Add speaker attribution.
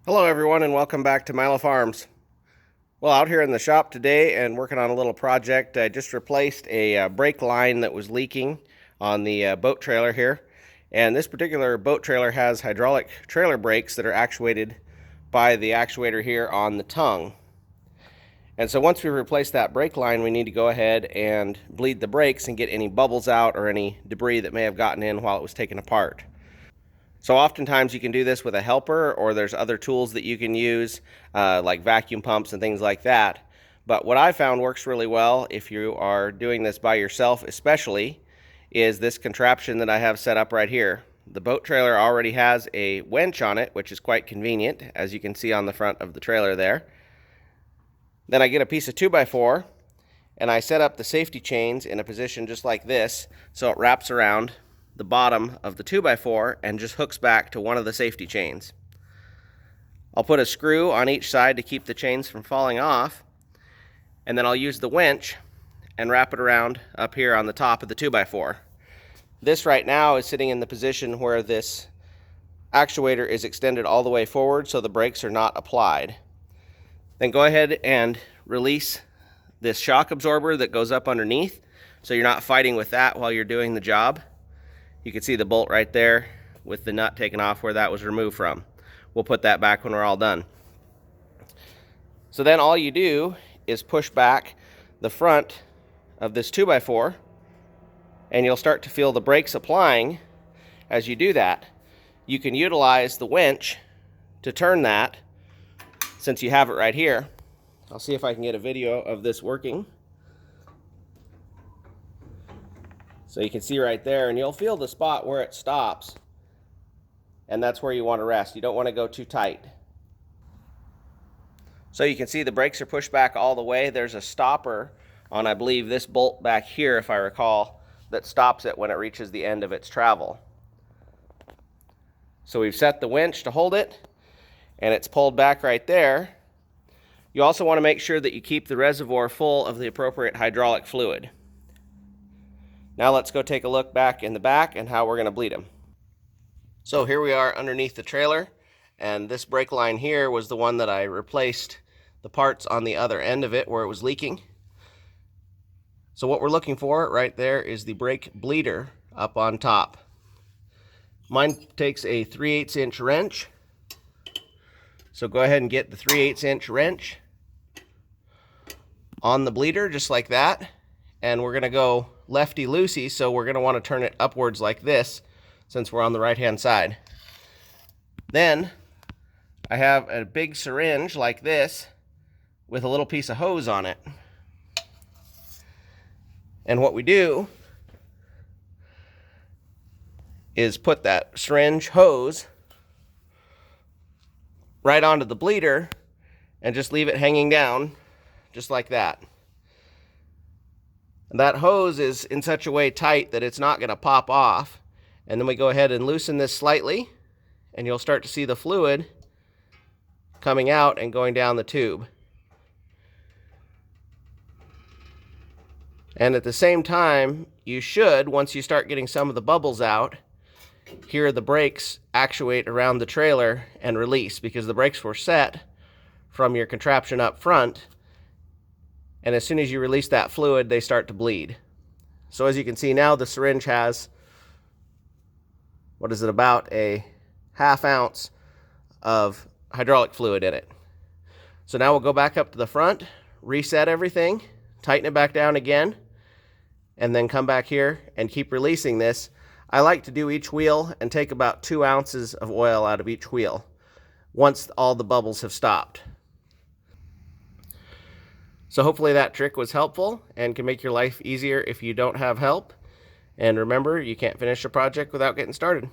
Speaker 1: Hello everyone and welcome back to Milo Farms. Well, out here in the shop today and working on a little project, I just replaced a brake line that was leaking on the boat trailer here. And this particular boat trailer has hydraulic trailer brakes that are actuated by the actuator here on the tongue. And so once we replace that brake line, we need to go ahead and bleed the brakes and get any bubbles out or any debris that may have gotten in while it was taken apart. So oftentimes you can do this with a helper, or there's other tools that you can use, like vacuum pumps and things like that. But what I found works really well if you are doing this by yourself especially, is this contraption that I have set up right here. The boat trailer already has a winch on it, which is quite convenient, as you can see on the front of the trailer there. Then I get a piece of 2x4, and I set up the safety chains in a position just like this, so it wraps around the bottom of the 2x4 and just hooks back to one of the safety chains. I'll put a screw on each side to keep the chains from falling off, and then I'll use the winch and wrap it around up here on the top of the 2x4. This right now is sitting in the position where this actuator is extended all the way forward so the brakes are not applied. Then go ahead and release this shock absorber that goes up underneath so you're not fighting with that while you're doing the job. You can see the bolt right there with the nut taken off where that was removed from. We'll put that back when we're all done. So then all you do is push back the front of this 2x4 and you'll start to feel the brakes applying as you do that. You can utilize the winch to turn that since you have it right here. I'll see if I can get a video of this working. So you can see right there, and you'll feel the spot where it stops, and that's where you want to rest. You don't want to go too tight. So you can see the brakes are pushed back all the way. There's a stopper on, I believe, this bolt back here, if I recall, that stops it when it reaches the end of its travel. So we've set the winch to hold it, and it's pulled back right there. You also want to make sure that you keep the reservoir full of the appropriate hydraulic fluid. Now let's go take a look back in the back and how we're going to bleed them. So here we are underneath the trailer, and this brake line here was the one that I replaced the parts on the other end of it where it was leaking. So what we're looking for right there is the brake bleeder up on top. Mine takes a 3/8 inch wrench. So go ahead and get the 3/8 inch wrench on the bleeder just like that. And we're going to go lefty-loosey, so we're going to want to turn it upwards like this since we're on the right-hand side. Then I have a big syringe like this with a little piece of hose on it. And what we do is put that syringe hose right onto the bleeder and just leave it hanging down just like that. And that hose is in such a way tight that it's not going to pop off. And then we go ahead and loosen this slightly, and you'll start to see the fluid coming out and going down the tube. And at the same time, you should, once you start getting some of the bubbles out, hear the brakes actuate around the trailer and release, because the brakes were set from your contraption up front. And as soon as you release that fluid, they start to bleed. So as you can see now, the syringe has, what is it, about a 1/2 ounce of hydraulic fluid in it. So now we'll go back up to the front, reset everything, tighten it back down again, and then come back here and keep releasing this. I like to do each wheel and take about 2 ounces of oil out of each wheel once all the bubbles have stopped. So hopefully that trick was helpful and can make your life easier if you don't have help. And remember, you can't finish a project without getting started.